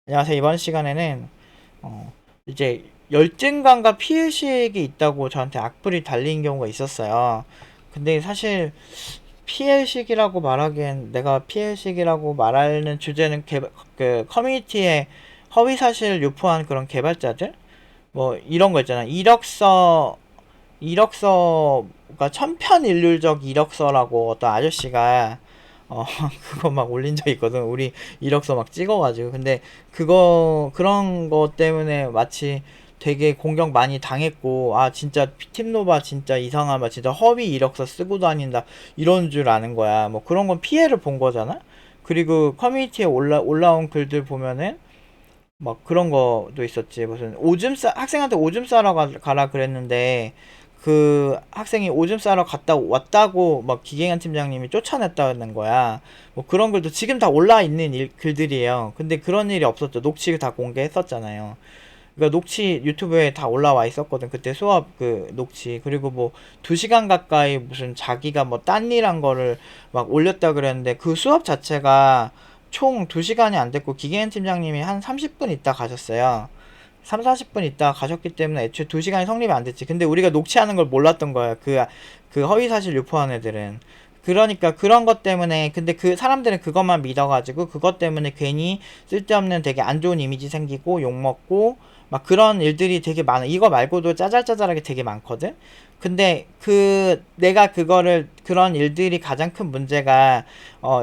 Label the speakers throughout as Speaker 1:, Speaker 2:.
Speaker 1: 안녕하세요. 이번 시간에는 이제 열등감과 피해의식이 있다고 저한테 악플이 달린 경우가 있었어요. 근데 사실 피해의식이라고 말하기엔 내가 피해의식이라고 말하는 주제는 그 커뮤니티에 허위사실 유포한 그런 개발자들? 뭐 이런 거 있잖아. 이력서가 천편일률적 이력서라고 어떤 아저씨가 어 그거 막 올린 적 있거든. 우리 이력서 막 찍어가지고. 근데 그런 거 때문에 마치 되게 공격 많이 당했고, 아 진짜 팀노바 진짜 이상하다, 진짜 허위 이력서 쓰고 다닌다, 이런 줄 아는 거야. 뭐 그런 건 피해를 본 거잖아. 그리고 커뮤니티에 올라온 글들 보면은 막 그런 거도 있었지. 무슨 학생한테 오줌 싸러 가라 그랬는데 그 학생이 오줌 싸러 갔다 왔다고 막 기계관 팀장님이 쫓아냈다는 거야. 뭐 그런 글도 지금 다 올라 있는 글들이에요. 근데 그런 일이 없었죠. 녹취를 다 공개했었잖아요. 그러니까 녹취 유튜브에 다 올라와 있었거든. 그때 수업 그 녹취. 그리고 뭐 2시간 가까이 무슨 자기가 뭐 딴 일 한 거를 막 올렸다 그랬는데 그 수업 자체가 총 2시간이 안 됐고 기계현 팀장님이 한 30분 있다 가셨어요. 3, 40분 있다 가셨기 때문에 애초에 2시간이 성립이 안 됐지. 근데 우리가 녹취하는 걸 몰랐던 거야. 그 허위사실 유포한 애들은. 그러니까 그런 것 때문에, 근데 그 사람들은 그것만 믿어가지고 그것 때문에 괜히 쓸데없는 되게 안 좋은 이미지 생기고 욕먹고 막 그런 일들이 되게 많아. 이거 말고도 짜잘짜잘하게 되게 많거든. 근데 내가 그런 일들이 가장 큰 문제가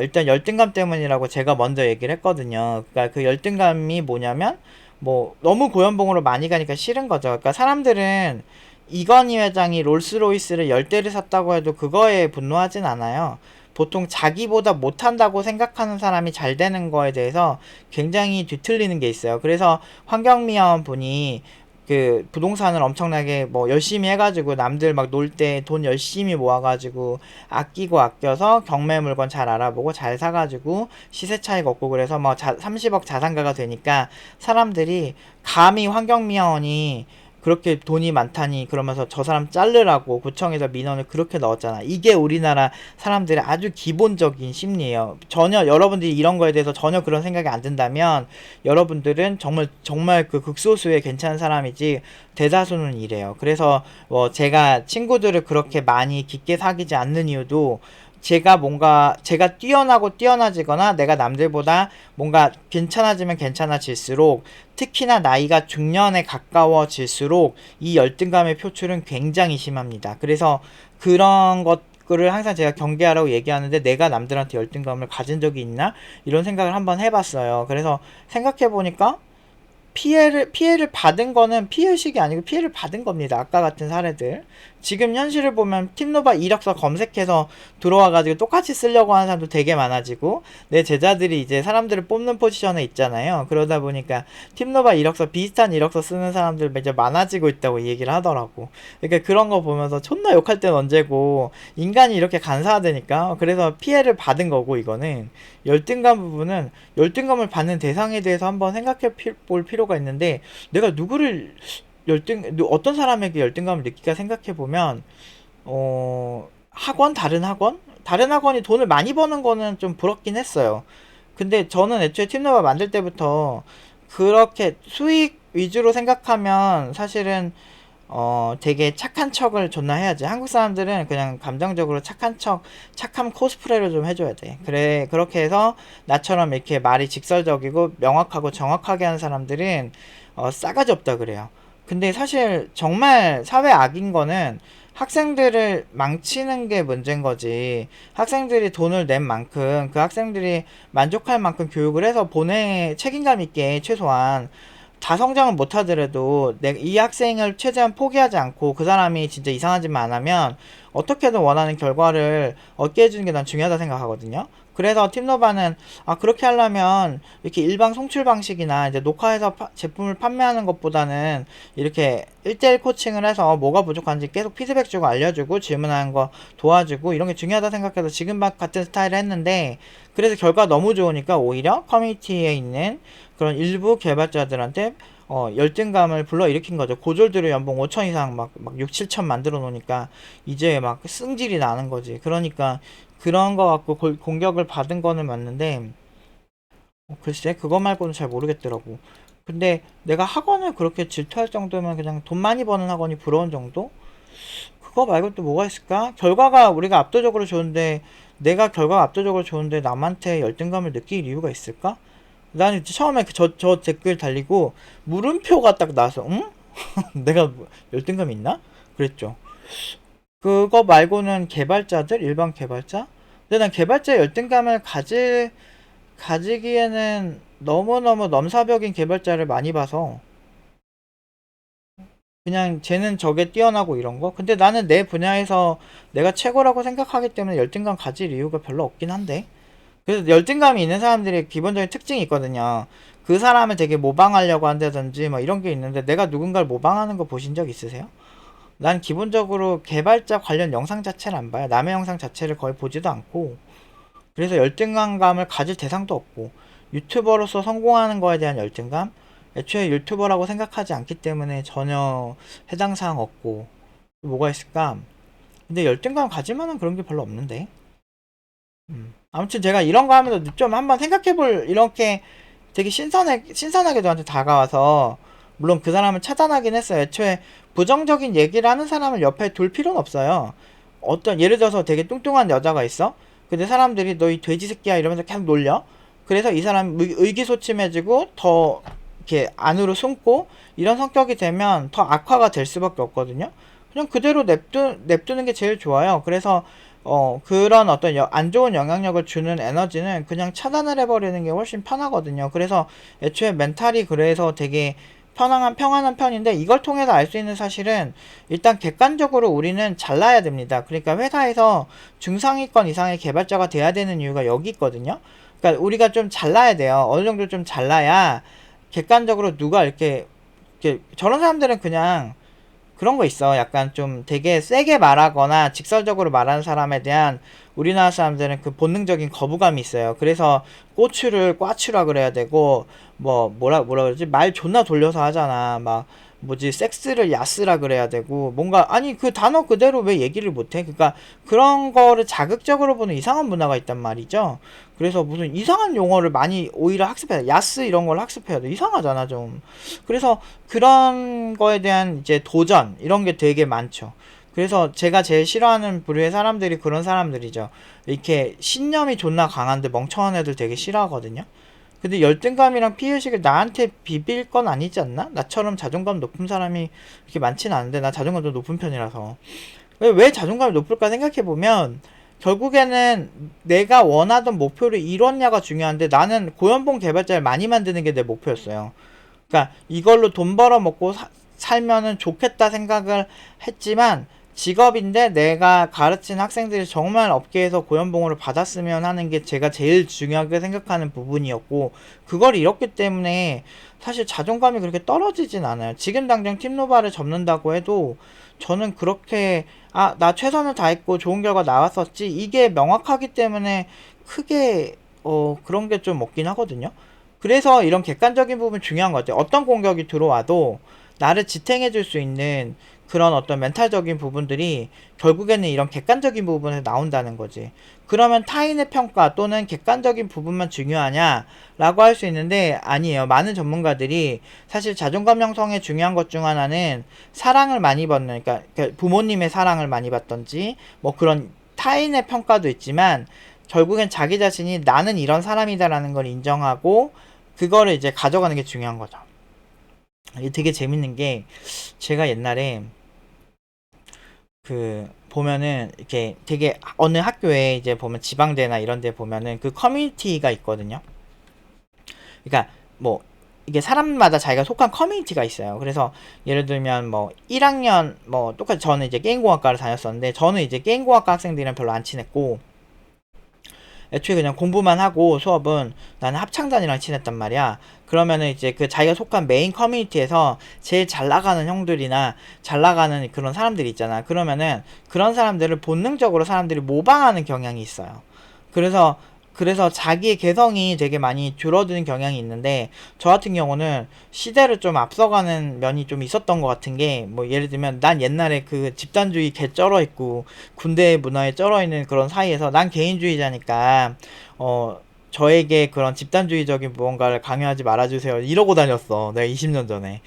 Speaker 1: 일단 열등감 때문이라고 제가 먼저 얘기를 했거든요. 그러니까 그 열등감이 뭐냐면 뭐 너무 고연봉으로 많이 가니까 싫은 거죠. 그러니까 사람들은 이건희 회장이 롤스로이스를 10대를 샀다고 해도 그거에 분노하진 않아요. 보통 자기보다 못한다고 생각하는 사람이 잘 되는 거에 대해서 굉장히 뒤틀리는 게 있어요. 그래서 환경미화원 분이 그 부동산을 엄청나게 뭐 열심히 해가지고 남들 막 놀 때 돈 열심히 모아가지고 아끼고 아껴서 경매 물건 잘 알아보고 잘 사가지고 시세 차익 얻고 그래서 뭐 30억 자산가가 되니까 사람들이 감히 환경미화원이 그렇게 돈이 많다니 그러면서 저 사람 자르라고 구청에서 민원을 그렇게 넣었잖아. 이게 우리나라 사람들의 아주 기본적인 심리예요. 전혀 여러분들이 이런 거에 대해서 전혀 그런 생각이 안 든다면 여러분들은 정말 그 극소수의 괜찮은 사람이지 대다수는 이래요. 그래서 뭐 제가 친구들을 그렇게 많이 깊게 사귀지 않는 이유도 제가 뛰어나지거나 내가 남들보다 뭔가 괜찮아지면 괜찮아질수록, 특히나 나이가 중년에 가까워질수록 이 열등감의 표출은 굉장히 심합니다. 그래서 그런 것들을 항상 제가 경계하라고 얘기하는데, 내가 남들한테 열등감을 가진 적이 있나? 이런 생각을 한번 해봤어요. 그래서 생각해보니까 피해를 받은 거는 피해의식이 아니고 피해를 받은 겁니다. 아까 같은 사례들. 지금 현실을 보면 팀노바 이력서 검색해서 들어와가지고 똑같이 쓰려고 하는 사람도 되게 많아지고, 내 제자들이 이제 사람들을 뽑는 포지션에 있잖아요. 그러다 보니까 팀노바 이력서, 비슷한 이력서 쓰는 사람들 이제 많아지고 있다고 얘기를 하더라고. 그러니까 그런 거 보면서 존나 욕할 땐 언제고, 인간이 이렇게 간사하다니까. 그래서 피해를 받은 거고, 이거는. 열등감 부분은 열등감을 받는 대상에 대해서 한번 생각해 볼 필요가 있는데, 내가 어떤 사람에게 열등감을 느끼까 생각해 보면, 다른 학원이 돈을 많이 버는 거는 좀 부럽긴 했어요. 근데 저는 애초에 팀너바 만들 때부터 그렇게 수익 위주로 생각하면 사실은 되게 착한 척을 존나 해야지. 한국 사람들은 그냥 감정적으로 착한 코스프레를 좀 해줘야 돼. 그래, 그렇게 해서 나처럼 이렇게 말이 직설적이고 명확하고 정확하게 하는 사람들은 싸가지 없다 그래요. 근데 사실 정말 사회 악인 거는 학생들을 망치는 게 문제인 거지. 학생들이 돈을 낸 만큼 그 학생들이 만족할 만큼 교육을 해서 책임감 있게 최소한 다 성장은 못하더라도 이 학생을 최대한 포기하지 않고 그 사람이 진짜 이상한 짓만 안 하면 어떻게든 원하는 결과를 얻게 해주는 게 난 중요하다 생각하거든요. 그래서 팀노바는 그렇게 하려면 이렇게 일반 송출 방식이나 이제 녹화해서 제품을 판매하는 것보다는 이렇게 1대1 코칭을 해서 뭐가 부족한지 계속 피드백 주고 알려주고 질문하는 거 도와주고 이런 게 중요하다 생각해서 지금 같은 스타일을 했는데, 그래서 결과 너무 좋으니까 오히려 커뮤니티에 있는 그런 일부 개발자들한테 열등감을 불러일으킨 거죠. 고졸들의 연봉 5천 이상 막 6, 7천 만들어 놓으니까 이제 막 승질이 나는 거지. 그러니까 그런 거 갖고 공격을 받은 거는 맞는데, 글쎄, 그거 말고는 잘 모르겠더라고. 근데 내가 학원을 그렇게 질투할 정도면 그냥 돈 많이 버는 학원이 부러운 정도? 그거 말고 또 뭐가 있을까? 결과가 우리가 압도적으로 좋은데, 내가 결과가 압도적으로 좋은데 남한테 열등감을 느낄 이유가 있을까? 나는 처음에 저 댓글 달리고 물음표가 딱 나와서, 응? 내가 열등감 있나? 그랬죠. 그거 말고는 개발자들? 일반 개발자? 근데 난 개발자 열등감을 가지기에는 너무너무 넘사벽인 개발자를 많이 봐서 그냥 쟤는 저게 뛰어나고 이런 거? 근데 나는 내 분야에서 내가 최고라고 생각하기 때문에 열등감 가질 이유가 별로 없긴 한데. 그래서 열등감이 있는 사람들의 기본적인 특징이 있거든요. 그 사람을 되게 모방하려고 한다든지 뭐 이런 게 있는데, 내가 누군가를 모방하는 거 보신 적 있으세요? 난 기본적으로 개발자 관련 영상 자체를 안 봐요. 남의 영상 자체를 거의 보지도 않고. 그래서 열등감을 가질 대상도 없고, 유튜버로서 성공하는 거에 대한 열등감? 애초에 유튜버라고 생각하지 않기 때문에 전혀 해당 사항 없고. 뭐가 있을까? 근데 열등감 가질 만한 그런 게 별로 없는데. 아무튼 제가 이런 거 하면서 좀 한번 생각해볼, 이렇게 되게 신선하게 저한테 다가와서, 물론 그 사람을 차단하긴 했어요. 애초에 부정적인 얘기를 하는 사람을 옆에 둘 필요는 없어요. 예를 들어서 되게 뚱뚱한 여자가 있어? 근데 사람들이 너 이 돼지 새끼야 이러면서 계속 놀려? 그래서 이 사람 의기소침해지고 더 이렇게 안으로 숨고 이런 성격이 되면 더 악화가 될 수밖에 없거든요. 그냥 그대로 냅두는 게 제일 좋아요. 그래서 그런 어떤 안 좋은 영향력을 주는 에너지는 그냥 차단을 해버리는 게 훨씬 편하거든요. 그래서 애초에 멘탈이 그래서 되게 평안한 편인데, 이걸 통해서 알 수 있는 사실은 일단 객관적으로 우리는 잘나야 됩니다. 그러니까 회사에서 중상위권 이상의 개발자가 돼야 되는 이유가 여기 있거든요. 그러니까 우리가 좀 잘나야 돼요. 어느 정도 좀 잘나야 객관적으로 누가 이렇게 저런 사람들은 그냥 그런 거 있어. 약간 좀 되게 세게 말하거나 직설적으로 말하는 사람에 대한 우리나라 사람들은 그 본능적인 거부감이 있어요. 그래서 꼬추를 꽈추라 그래야 되고, 뭐라 그러지? 말 존나 돌려서 하잖아. 막 뭐지, 섹스를 야스라 그래야 되고, 뭔가 아니 그 단어 그대로 왜 얘기를 못해? 그러니까 그런 거를 자극적으로 보는 이상한 문화가 있단 말이죠. 그래서 무슨 이상한 용어를 많이 오히려 학습해야 돼. 야스 이런 걸 학습해야 돼. 이상하잖아 좀. 그래서 그런 거에 대한 이제 도전 이런 게 되게 많죠. 그래서 제가 제일 싫어하는 부류의 사람들이 그런 사람들이죠. 이렇게 신념이 존나 강한데 멍청한 애들 되게 싫어하거든요. 근데 열등감이랑 피해의식을 나한테 비빌 건 아니지 않나? 나처럼 자존감 높은 사람이 그렇게 많진 않은데, 나 자존감도 높은 편이라서. 왜 자존감이 높을까 생각해보면, 결국에는 내가 원하던 목표를 이뤘냐가 중요한데, 나는 고연봉 개발자를 많이 만드는 게 내 목표였어요. 그러니까 이걸로 돈 벌어 먹고 살면은 좋겠다 생각을 했지만, 직업인데 내가 가르친 학생들이 정말 업계에서 고연봉으로 받았으면 하는 게 제가 제일 중요하게 생각하는 부분이었고, 그걸 잃었기 때문에 사실 자존감이 그렇게 떨어지진 않아요. 지금 당장 팀노바를 접는다고 해도 저는 그렇게 나 최선을 다했고 좋은 결과 나왔었지, 이게 명확하기 때문에 크게 그런 게 좀 없긴 하거든요. 그래서 이런 객관적인 부분 중요한 것 같아요. 어떤 공격이 들어와도 나를 지탱해 줄 수 있는 그런 어떤 멘탈적인 부분들이 결국에는 이런 객관적인 부분에서 나온다는 거지. 그러면 타인의 평가 또는 객관적인 부분만 중요하냐 라고 할 수 있는데, 아니에요. 많은 전문가들이 사실 자존감 형성에 중요한 것 중 하나는 사랑을 많이 받는, 그러니까 부모님의 사랑을 많이 받던지 뭐 그런 타인의 평가도 있지만, 결국엔 자기 자신이 나는 이런 사람이다라는 걸 인정하고 그거를 이제 가져가는 게 중요한 거죠. 이게 되게 재밌는 게, 제가 옛날에 보면은 이렇게 되게 어느 학교에 이제 보면 지방대나 이런 데 보면은 그 커뮤니티가 있거든요. 그러니까 뭐 이게 사람마다 자기가 속한 커뮤니티가 있어요. 그래서 예를 들면 뭐 1학년 뭐 똑같이 저는 이제 게임공학과를 다녔었는데, 저는 이제 게임공학과 학생들이랑 별로 안 친했고, 애초에 그냥 공부만 하고 수업은 나는 합창단이랑 친했단 말이야. 그러면은 이제 그 자기가 속한 메인 커뮤니티에서 제일 잘 나가는 형들이나 잘 나가는 그런 사람들이 있잖아. 그러면은 그런 사람들을 본능적으로 사람들이 모방하는 경향이 있어요. 그래서 자기의 개성이 되게 많이 줄어드는 경향이 있는데, 저 같은 경우는 시대를 좀 앞서가는 면이 좀 있었던 것 같은 게, 뭐 예를 들면 난 옛날에 그 집단주의 개 쩔어 있고 군대 문화에 쩔어 있는 그런 사이에서 난 개인주의자니까 저에게 그런 집단주의적인 무언가를 강요하지 말아주세요 이러고 다녔어, 내가 20년 전에.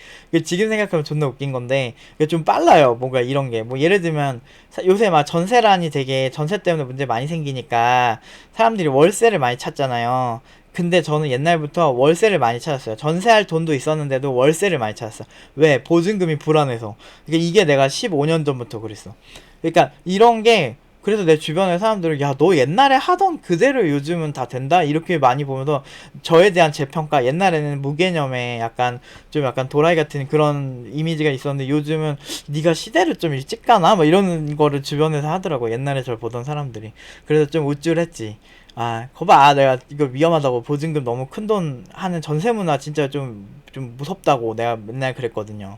Speaker 1: 지금 생각하면 존나 웃긴 건데 이게 좀 빨라요, 뭔가 이런 게. 뭐 예를 들면 요새 막 전세란이 되게, 전세 때문에 문제 많이 생기니까 사람들이 월세를 많이 찾잖아요. 근데 저는 옛날부터 월세를 많이 찾았어요. 전세할 돈도 있었는데도 월세를 많이 찾았어. 왜? 보증금이 불안해서. 그러니까 이게 내가 15년 전부터 그랬어. 그러니까 이런 게, 그래서 내 주변의 사람들은 야, 너 옛날에 하던 그대로 요즘은 다 된다? 이렇게 많이 보면서 저에 대한 재평가, 옛날에는 무개념에 약간 좀 약간 도라이 같은 그런 이미지가 있었는데 요즘은 네가 시대를 좀 일찍 가나? 뭐 이런 거를 주변에서 하더라고, 옛날에 저를 보던 사람들이. 그래서 좀 우쭐했지. 아, 거봐, 내가 이거 위험하다고, 보증금 너무 큰 돈 하는 전세 문화 진짜 좀 무섭다고 내가 맨날 그랬거든요.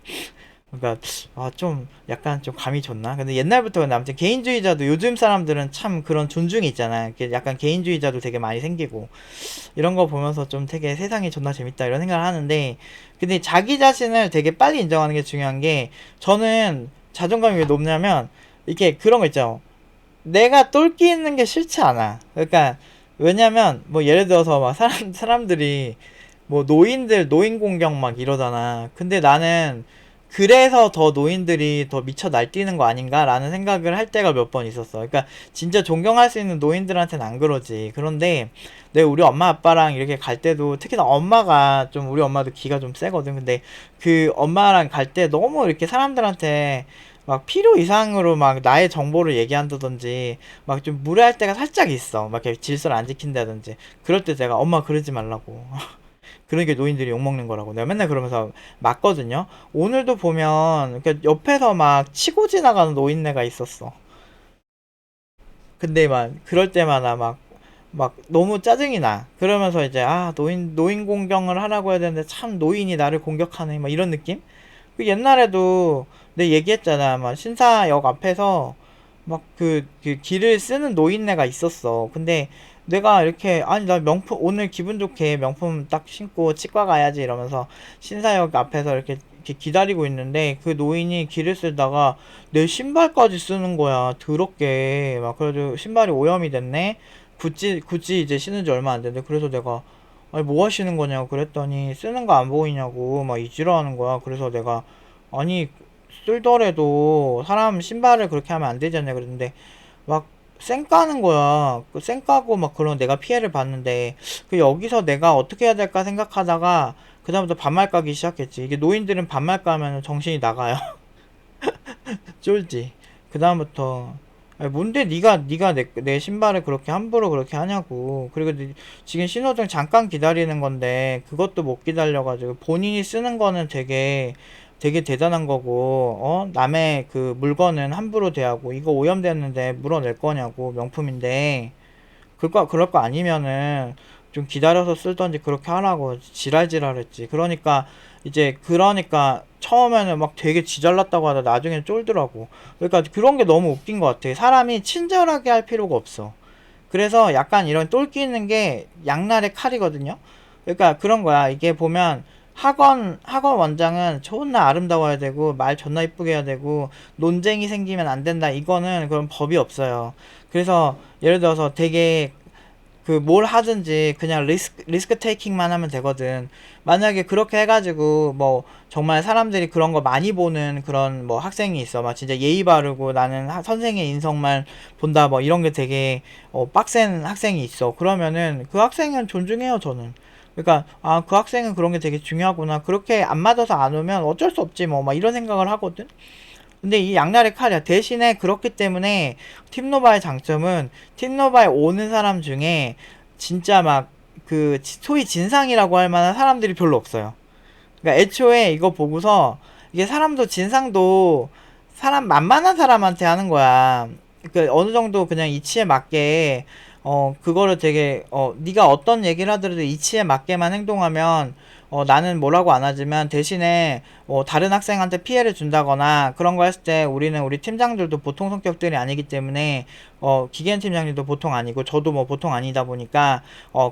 Speaker 1: 그러니까 좀 약간 좀 감이 좋나? 근데 옛날부터 근데 아무튼 개인주의자도, 요즘 사람들은 참 그런 존중이 있잖아. 이렇게 약간 개인주의자도 되게 많이 생기고 이런 거 보면서 좀 되게 세상이 존나 재밌다 이런 생각을 하는데, 근데 자기 자신을 되게 빨리 인정하는 게 중요한 게, 저는 자존감이 왜 높냐면 이게 그런 거 있죠. 내가 똘끼 있는 게 싫지 않아. 그러니까 왜냐면 뭐 예를 들어서 막 사람들이 뭐 노인들 노인 공격 막 이러잖아. 근데 나는 그래서 더 노인들이 더 미쳐 날뛰는 거 아닌가라는 생각을 할 때가 몇 번 있었어. 그러니까 진짜 존경할 수 있는 노인들한테는 안 그러지. 그런데 내 우리 엄마 아빠랑 이렇게 갈 때도, 특히나 엄마가 좀, 우리 엄마도 기가 좀 세거든. 근데 그 엄마랑 갈 때 너무 이렇게 사람들한테 막 필요 이상으로 막 나의 정보를 얘기한다든지 막 좀 무례할 때가 살짝 있어. 막 이렇게 질서를 안 지킨다든지. 그럴 때 제가 엄마 그러지 말라고. 그러니까 노인들이 욕먹는 거라고 내가 맨날 그러면서 맞거든요. 오늘도 보면 그러니까 옆에서 막 치고 지나가는 노인네가 있었어. 근데 막 그럴 때마다 막 너무 짜증이 나. 그러면서 이제 노인 공경을 하라고 해야 되는데 참 노인이 나를 공격하네, 막 이런 느낌? 그 옛날에도 내 얘기했잖아. 막 신사역 앞에서 막 그 길을 쓰는 노인네가 있었어. 근데 내가 이렇게, 아니 나 명품 오늘 기분 좋게 명품 딱 신고 치과 가야지 이러면서 신사역 앞에서 이렇게 기다리고 있는데 그 노인이 길을 쓰다가 내 신발까지 쓰는 거야, 더럽게. 막 그래도 신발이 오염이 됐네. 구찌 이제 신은 지 얼마 안 됐는데. 그래서 내가 아니 뭐 하시는 거냐고 그랬더니 쓰는 거 안 보이냐고 막 이지랄하는 거야. 그래서 내가 아니 쓸더라도 사람 신발을 그렇게 하면 안 되잖아요 그랬는데 막 쌩까는 거야. 그 쌩까고 막 그런 내가 피해를 봤는데, 그 여기서 내가 어떻게 해야 될까 생각하다가 그다음부터 반말 까기 시작했지. 이게 노인들은 반말 까면 정신이 나가요. 쫄지. 그다음부터 아니, 뭔데 네가 내 신발을 그렇게 함부로 그렇게 하냐고. 그리고 지금 신호등 잠깐 기다리는 건데 그것도 못 기다려가지고 본인이 쓰는 거는 되게 대단한 거고, 남의 그 물건은 함부로 대하고 이거 오염됐는데 물어낼 거냐고, 명품인데. 그럴 거 아니면은 좀 기다려서 쓸던지 그렇게 하라고 지랄지랄했지. 그러니까 처음에는 막 되게 지잘났다고 하다 나중엔 쫄더라고. 그러니까 그런 게 너무 웃긴 것 같아. 사람이 친절하게 할 필요가 없어. 그래서 약간 이런 똘끼 있는 게 양날의 칼이거든요. 그러니까 그런 거야. 이게 보면 학원 원장은 존나 아름다워야 되고 말 존나 이쁘게 해야 되고 논쟁이 생기면 안 된다, 이거는 그런 법이 없어요. 그래서 예를 들어서 되게 그 뭘 하든지 그냥 리스크 테이킹만 하면 되거든. 만약에 그렇게 해가지고 뭐 정말 사람들이 그런 거 많이 보는 그런 뭐 학생이 있어. 막 진짜 예의 바르고 나는 선생의 인성만 본다, 뭐 이런 게 되게 빡센 학생이 있어. 그러면은 그 학생은 존중해요, 저는. 그러니까 그 학생은 그런 게 되게 중요하구나. 그렇게 안 맞아서 안 오면 어쩔 수 없지 뭐, 막 이런 생각을 하거든. 근데 이 양날의 칼이야. 대신에 그렇기 때문에 팀노바의 장점은, 팀노바에 오는 사람 중에 진짜 막 그 소위 진상이라고 할 만한 사람들이 별로 없어요. 그러니까 애초에 이거 보고서 이게 사람도 진상도 사람 만만한 사람한테 하는 거야. 그 어느 정도 그냥 이치에 맞게 그거를 되게 네가 어떤 얘기를 하더라도 이치에 맞게만 행동하면 나는 뭐라고 안 하지만 대신에 다른 학생한테 피해를 준다거나 그런 거 했을 때 우리 팀장들도 보통 성격들이 아니기 때문에 기계인 팀장님도 보통 아니고 저도 뭐 보통 아니다 보니까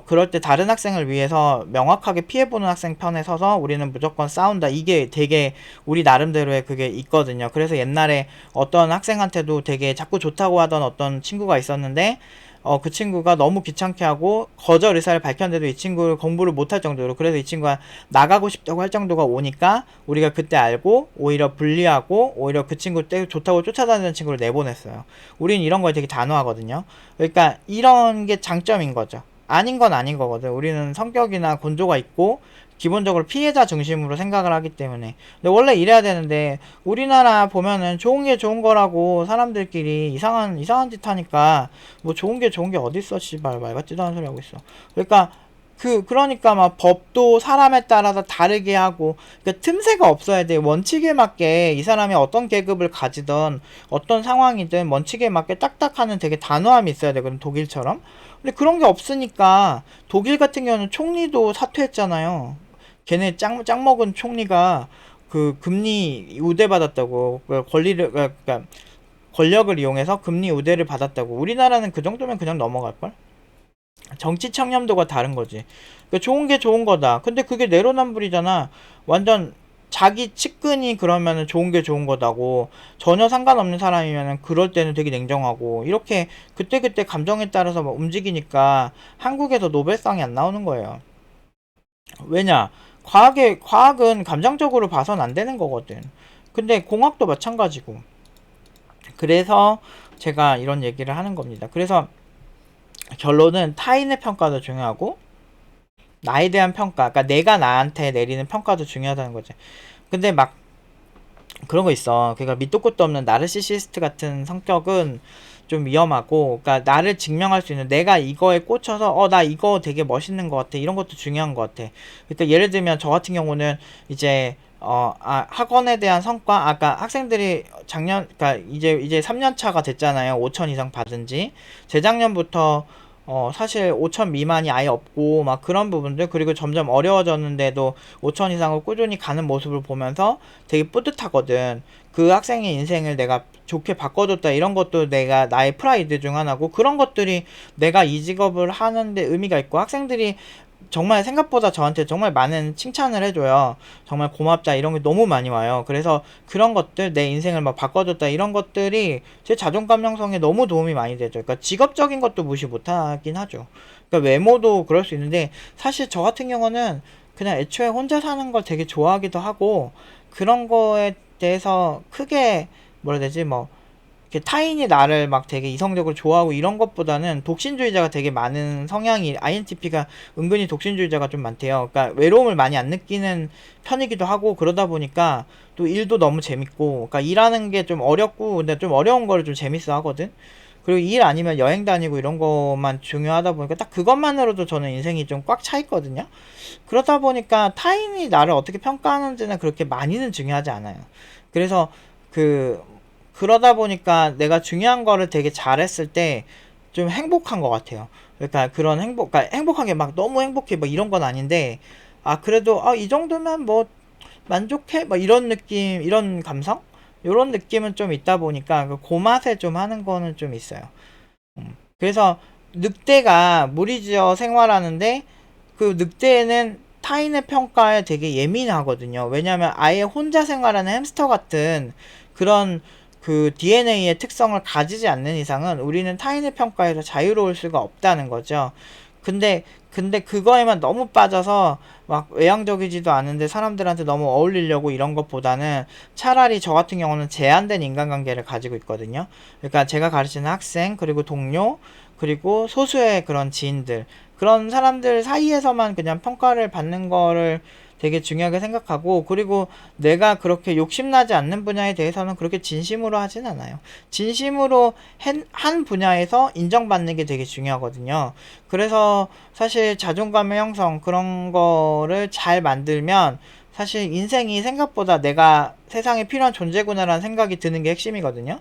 Speaker 1: 그럴 때 다른 학생을 위해서 명확하게 피해보는 학생 편에 서서 우리는 무조건 싸운다, 이게 되게 우리 나름대로의 그게 있거든요. 그래서 옛날에 어떤 학생한테도 되게 자꾸 좋다고 하던 어떤 친구가 있었는데 그 친구가 너무 귀찮게 하고 거절 의사를 밝혔는데도 이 친구를 공부를 못할 정도로, 그래서 이 친구가 나가고 싶다고 할 정도가 오니까 우리가 그때 알고 오히려 불리하고 오히려 그 친구 때 좋다고 쫓아다니는 친구를 내보냈어요. 우린 이런 거에 되게 단호하거든요. 그러니까 이런 게 장점인 거죠. 아닌 건 아닌 거거든. 우리는 성격이나 건조가 있고 기본적으로 피해자 중심으로 생각을 하기 때문에. 근데 원래 이래야 되는데 우리나라 보면은 좋은 게 좋은 거라고 사람들끼리 이상한 짓 하니까, 뭐 좋은 게 어딨어 씨발, 말 같지도 않은 소리 하고 있어. 그러니까 그러니까 막 법도 사람에 따라서 다르게 하고, 그러니까 틈새가 없어야 돼. 원칙에 맞게 이 사람이 어떤 계급을 가지던 어떤 상황이든 원칙에 맞게 딱딱 하는 되게 단호함이 있어야 되거든, 독일처럼. 근데 그런 게 없으니까 독일 같은 경우는 총리도 사퇴했잖아요. 걔네 짱 먹은 총리가 그 금리 우대 받았다고, 그러니까 권력을 이용해서 금리 우대를 받았다고. 우리나라는 그 정도면 그냥 넘어갈걸? 정치 청렴도가 다른 거지. 그러니까 좋은 게 좋은 거다. 근데 그게 내로남불이잖아. 완전 자기 측근이 그러면은 좋은 게 좋은 거다고, 전혀 상관없는 사람이면은 그럴 때는 되게 냉정하고, 이렇게 그때그때 감정에 따라서 막 움직이니까 한국에서 노벨상이 안 나오는 거예요. 왜냐? 과학은 감정적으로 봐선 안 되는 거거든. 근데 공학도 마찬가지고. 그래서 제가 이런 얘기를 하는 겁니다. 그래서 결론은 타인의 평가도 중요하고 나에 대한 평가, 그러니까 내가 나한테 내리는 평가도 중요하다는 거지. 근데 막 그런 거 있어. 그러니까 밑도 끝도 없는 나르시시스트 같은 성격은 좀 위험하고, 그러니까 나를 증명할 수 있는, 내가 이거에 꽂혀서 나 이거 되게 멋있는 것 같아, 이런 것도 중요한 것 같아. 그러니까 예를 들면 저 같은 경우는 이제 학원에 대한 성과, 아까 학생들이 그러니까 이제 3년 차가 됐잖아요. 5천 이상 받은 지. 재작년부터 사실 5천 미만이 아예 없고 막 그런 부분들, 그리고 점점 어려워졌는데도 5천 이상을 꾸준히 가는 모습을 보면서 되게 뿌듯하거든. 그 학생의 인생을 내가 좋게 바꿔줬다, 이런 것도 내가 나의 프라이드 중 하나고, 그런 것들이 내가 이 직업을 하는데 의미가 있고, 학생들이 정말 생각보다 저한테 정말 많은 칭찬을 해줘요. 정말 고맙다, 이런 게 너무 많이 와요. 그래서 그런 것들, 내 인생을 막 바꿔줬다, 이런 것들이 제 자존감 형성에 너무 도움이 많이 되죠. 그러니까 직업적인 것도 무시 못하긴 하죠. 그러니까 외모도 그럴 수 있는데, 사실 저 같은 경우는 그냥 애초에 혼자 사는 걸 되게 좋아하기도 하고, 그런 거에 대해서 크게 뭐라 해야 되지, 뭐 이렇게 타인이 나를 막 되게 이성적으로 좋아하고 이런 것보다는 독신주의자가 되게 많은 성향이, INTP가 은근히 독신주의자가 좀 많대요. 그러니까 외로움을 많이 안 느끼는 편이기도 하고, 그러다 보니까 또 일도 너무 재밌고, 그러니까 일하는 게 좀 어렵고, 근데 좀 어려운 거를 좀 재밌어 하거든. 그리고 일 아니면 여행 다니고 이런 것만 중요하다 보니까 딱 그것만으로도 저는 인생이 좀 꽉 차 있거든요. 그러다 보니까 타인이 나를 어떻게 평가하는지는 그렇게 많이는 중요하지 않아요. 그래서 그 그러다 보니까 내가 중요한 거를 되게 잘했을 때 좀 행복한 것 같아요. 그러니까 그런 그러니까 행복한 게 막 너무 행복해 뭐 이런 건 아닌데, 그래도 이 정도면 뭐 만족해 뭐 이런 느낌, 이런 감성, 이런 느낌은 좀 있다 보니까 그 맛에 좀 하는 거는 좀 있어요. 그래서 늑대가 무리지어 생활하는데, 그 늑대는 타인의 평가에 되게 예민하거든요. 왜냐하면 아예 혼자 생활하는 햄스터 같은 그런 그 DNA의 특성을 가지지 않는 이상은 우리는 타인의 평가에서 자유로울 수가 없다는 거죠. 근데 그거에만 너무 빠져서 막 외향적이지도 않은데 사람들한테 너무 어울리려고 이런 것보다는 차라리 저 같은 경우는 제한된 인간관계를 가지고 있거든요. 그러니까 제가 가르치는 학생, 그리고 동료, 그리고 소수의 그런 지인들, 그런 사람들 사이에서만 그냥 평가를 받는 거를 되게 중요하게 생각하고, 그리고 내가 그렇게 욕심나지 않는 분야에 대해서는 그렇게 진심으로 하진 않아요. 진심으로 한 분야에서 인정받는 게 되게 중요하거든요. 그래서 사실 자존감의 형성, 그런 거를 잘 만들면 사실 인생이 생각보다 내가 세상에 필요한 존재구나라는 생각이 드는 게 핵심이거든요.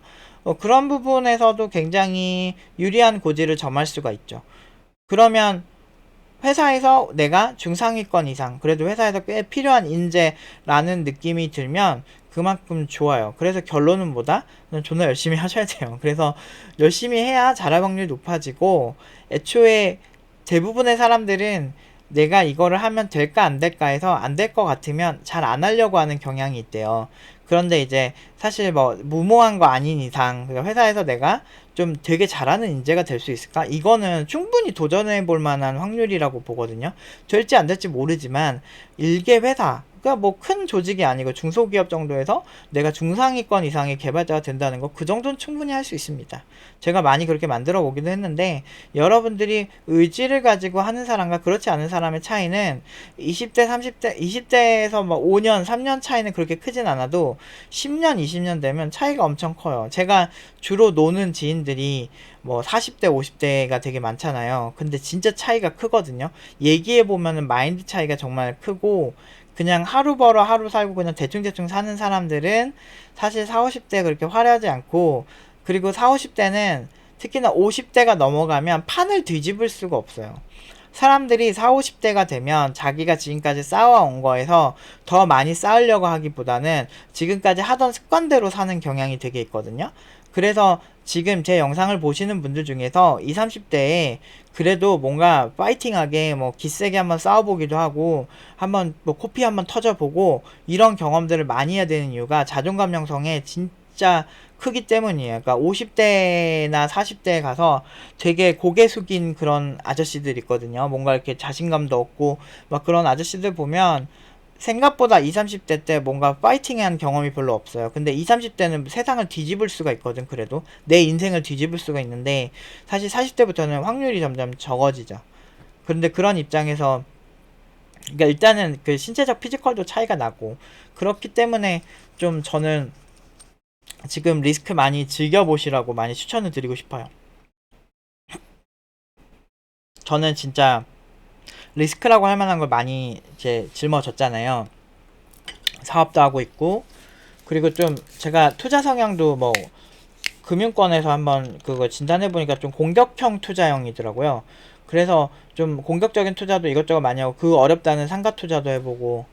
Speaker 1: 그런 부분에서도 굉장히 유리한 고지를 점할 수가 있죠. 그러면 회사에서 내가 중상위권 이상, 그래도 회사에서 꽤 필요한 인재라는 느낌이 들면 그만큼 좋아요. 그래서 결론은 뭐다? 존나 열심히 하셔야 돼요. 그래서 열심히 해야 자라 확률이 높아지고, 애초에 대부분의 사람들은 내가 이거를 하면 될까 안 될까 해서 안 될 것 같으면 잘 안 하려고 하는 경향이 있대요. 그런데 이제 사실 뭐 무모한 거 아닌 이상 그러니까 회사에서 내가 좀 되게 잘하는 인재가 될 수 있을까? 이거는 충분히 도전해 볼 만한 확률이라고 보거든요. 될지 안 될지 모르지만 일개 회사 그러니까 뭐 큰 조직이 아니고 중소기업 정도에서 내가 중상위권 이상의 개발자가 된다는 거 그 정도는 충분히 할 수 있습니다. 제가 많이 그렇게 만들어 보기도 했는데 여러분들이 의지를 가지고 하는 사람과 그렇지 않은 사람의 차이는 20대, 30대, 20대에서 뭐 5년, 3년 차이는 그렇게 크진 않아도 10년, 20년 되면 차이가 엄청 커요. 제가 주로 노는 지인들이 뭐 40대, 50대가 되게 많잖아요. 근데 진짜 차이가 크거든요. 얘기해 보면은 마인드 차이가 정말 크고 그냥 하루 벌어 하루 살고 그냥 대충대충 사는 사람들은 사실 4, 50대 그렇게 화려하지 않고 그리고 4, 50대는 특히나 50대가 넘어가면 판을 뒤집을 수가 없어요. 사람들이 4, 50대가 되면 자기가 지금까지 쌓아온 거에서 더 많이 쌓으려고 하기보다는 지금까지 하던 습관대로 사는 경향이 되게 있거든요. 그래서 지금 제 영상을 보시는 분들 중에서 20, 30대에 그래도 뭔가 파이팅하게 뭐 기세게 한번 싸워보기도 하고 한번 뭐 코피 한번 터져보고 이런 경험들을 많이 해야 되는 이유가 자존감 형성에 진짜 크기 때문이에요. 그러니까 50대나 40대에 가서 되게 고개 숙인 그런 아저씨들 있거든요. 뭔가 이렇게 자신감도 없고 막 그런 아저씨들 보면 생각보다 20, 30대 때 뭔가 파이팅한 경험이 별로 없어요. 근데 20, 30대는 세상을 뒤집을 수가 있거든. 그래도 내 인생을 뒤집을 수가 있는데 사실 40대부터는 확률이 점점 적어지죠. 그런데 그런 입장에서 그러니까 일단은 그 신체적 피지컬도 차이가 나고 그렇기 때문에 좀 저는 지금 리스크 많이 즐겨보시라고 많이 추천을 드리고 싶어요. 저는 진짜 리스크라고 할 만한 걸 많이 이제 짊어졌잖아요. 사업도 하고 있고, 그리고 좀 제가 투자 성향도 뭐 금융권에서 한번 그거 진단해보니까 좀 공격형 투자형이더라고요. 그래서 좀 공격적인 투자도 이것저것 많이 하고, 그 어렵다는 상가 투자도 해보고,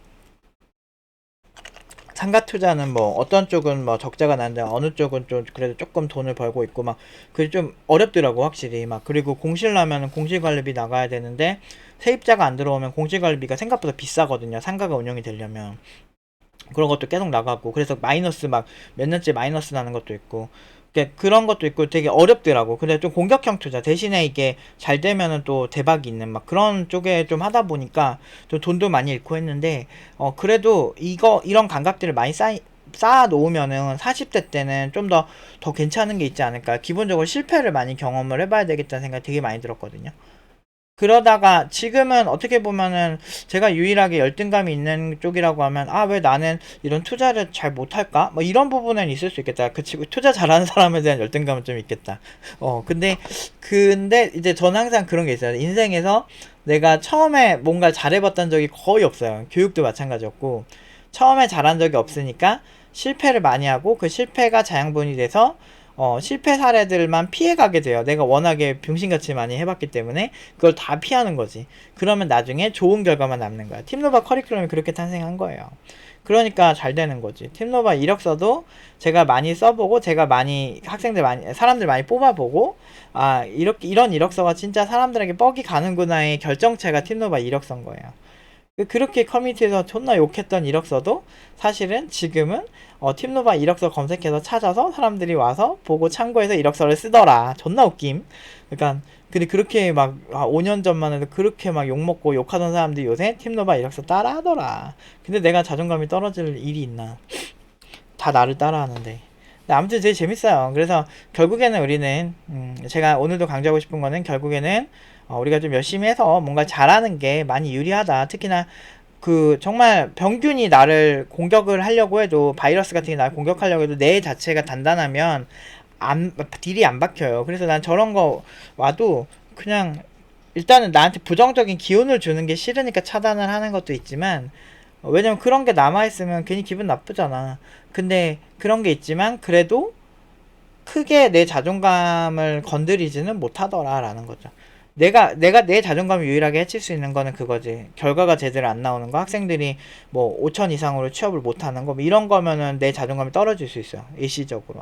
Speaker 1: 상가 투자는 뭐 어떤 쪽은 뭐 적자가 나는데 어느 쪽은 좀 그래도 조금 돈을 벌고 있고 막 그게 좀 어렵더라고 확실히 막. 그리고 공실 나면은 공실관리비 나가야 되는데 세입자가 안 들어오면 공실관리비가 생각보다 비싸거든요, 상가가 운영이 되려면. 그런 것도 계속 나가고 그래서 마이너스 막 몇 년째 마이너스 나는 것도 있고 그런 것도 있고 되게 어렵더라고. 근데 좀 공격형 투자 대신에 이게 잘 되면은 또 대박이 있는 막 그런 쪽에 좀 하다 보니까 좀 돈도 많이 잃고 했는데 그래도 이런 감각들을 많이 쌓아 놓으면은 40대 때는 좀 더 괜찮은 게 있지 않을까. 기본적으로 실패를 많이 경험을 해봐야 되겠다는 생각이 되게 많이 들었거든요. 그러다가 지금은 어떻게 보면은 제가 유일하게 열등감이 있는 쪽이라고 하면 아, 왜 나는 이런 투자를 잘 못할까? 뭐 이런 부분은 있을 수 있겠다. 그치, 투자 잘하는 사람에 대한 열등감은 좀 있겠다. 근데 이제 저는 항상 그런 게 있어요. 인생에서 내가 처음에 뭔가 잘해봤던 적이 거의 없어요. 교육도 마찬가지였고 처음에 잘한 적이 없으니까 실패를 많이 하고 그 실패가 자양분이 돼서 실패 사례들만 피해가게 돼요. 내가 워낙에 병신같이 많이 해봤기 때문에 그걸 다 피하는 거지. 그러면 나중에 좋은 결과만 남는 거야. 팀노바 커리큘럼이 그렇게 탄생한 거예요. 그러니까 잘 되는 거지. 팀노바 이력서도 제가 많이 써보고 제가 많이 사람들 많이 뽑아보고 아, 이런 이력서가 진짜 사람들에게 뻑이 가는구나의 결정체가 팀노바 이력서인 거예요. 그렇게 커뮤니티에서 존나 욕했던 이력서도 사실은 지금은 팀노바 이력서 검색해서 찾아서 사람들이 와서 보고 참고해서 이력서를 쓰더라. 존나 웃김. 그러니까 근데 그렇게 막 5년 전만 해도 그렇게 막 욕먹고 욕하던 사람들이 요새 팀노바 이력서 따라하더라. 근데 내가 자존감이 떨어질 일이 있나. 다 나를 따라하는데. 근데 아무튼 되게 재밌어요. 그래서 결국에는 우리는 제가 오늘도 강조하고 싶은 거는 결국에는 우리가 좀 열심히 해서 뭔가 잘하는 게 많이 유리하다. 특히나 그 정말 병균이 나를 공격을 하려고 해도 바이러스 같은 게 나를 공격하려고 해도 내 자체가 단단하면 딜이 안 박혀요. 그래서 난 저런 거 와도 그냥 일단은 나한테 부정적인 기운을 주는 게 싫으니까 차단을 하는 것도 있지만 왜냐면 그런 게 남아있으면 괜히 기분 나쁘잖아. 근데 그런 게 있지만 그래도 크게 내 자존감을 건드리지는 못하더라라는 거죠. 내가 내 자존감을 유일하게 해칠 수 있는 거는 그거지. 결과가 제대로 안 나오는 거, 학생들이 뭐 5천 이상으로 취업을 못하는 거, 뭐 이런 거면은 내 자존감이 떨어질 수 있어요. 일시적으로.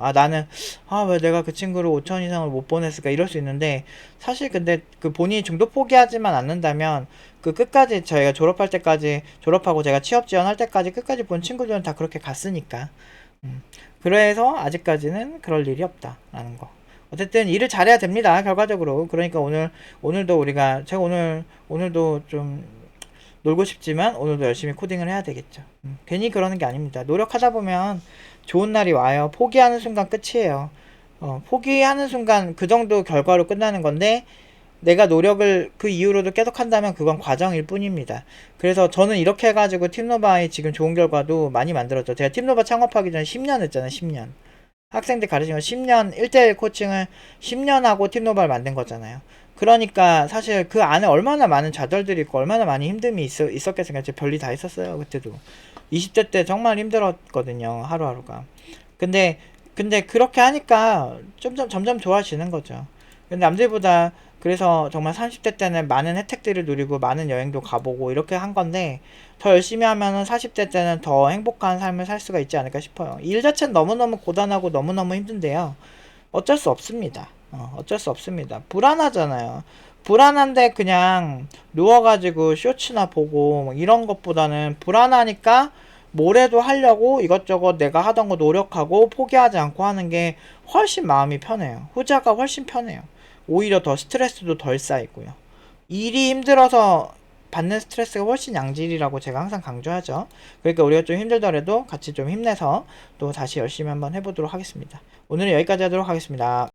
Speaker 1: 왜 내가 그 친구를 5천 이상을 못 보냈을까 이럴 수 있는데 사실 근데 그 본인이 중도 포기하지만 않는다면 그 끝까지 저희가 졸업할 때까지 졸업하고 제가 취업 지원할 때까지 끝까지 본 친구들은 다 그렇게 갔으니까. 그래서 아직까지는 그럴 일이 없다라는 거. 어쨌든 일을 잘해야 됩니다. 결과적으로. 그러니까 오늘도 제가 오늘도 좀 놀고 싶지만 오늘도 열심히 코딩을 해야 되겠죠. 괜히 그러는 게 아닙니다. 노력하다 보면 좋은 날이 와요. 포기하는 순간 끝이에요. 포기하는 순간 그 정도 결과로 끝나는 건데 내가 노력을 그 이후로도 계속한다면 그건 과정일 뿐입니다. 그래서 저는 이렇게 해가지고 팀노바의 지금 좋은 결과도 많이 만들었죠. 제가 팀노바 창업하기 전에 10년 했잖아요. 10년. 학생들 가르치면 10년 1대1 코칭을 10년 하고 팀노바를 만든 거잖아요. 그러니까 사실 그 안에 얼마나 많은 좌절들이 있고 얼마나 많이 힘듦이 있었겠어요. 제가 별일 다 있었어요. 그때도 20대 때 정말 힘들었거든요. 하루하루가. 근데 그렇게 하니까 점점 좋아지는 거죠. 근데 남들보다 그래서 정말 30대 때는 많은 혜택들을 누리고 많은 여행도 가보고 이렇게 한 건데 더 열심히 하면은 40대 때는 더 행복한 삶을 살 수가 있지 않을까 싶어요. 일 자체는 너무너무 고단하고 너무너무 힘든데요. 어쩔 수 없습니다. 어쩔 수 없습니다. 불안하잖아요. 불안한데 그냥 누워가지고 쇼츠나 보고 뭐 이런 것보다는 불안하니까 뭐래도 하려고 이것저것 내가 하던 거 노력하고 포기하지 않고 하는 게 훨씬 마음이 편해요. 후자가 훨씬 편해요. 오히려 더 스트레스도 덜 쌓이고요. 일이 힘들어서 받는 스트레스가 훨씬 양질이라고 제가 항상 강조하죠. 그러니까 우리가 좀 힘들더라도 같이 좀 힘내서 또 다시 열심히 한번 해보도록 하겠습니다. 오늘은 여기까지 하도록 하겠습니다.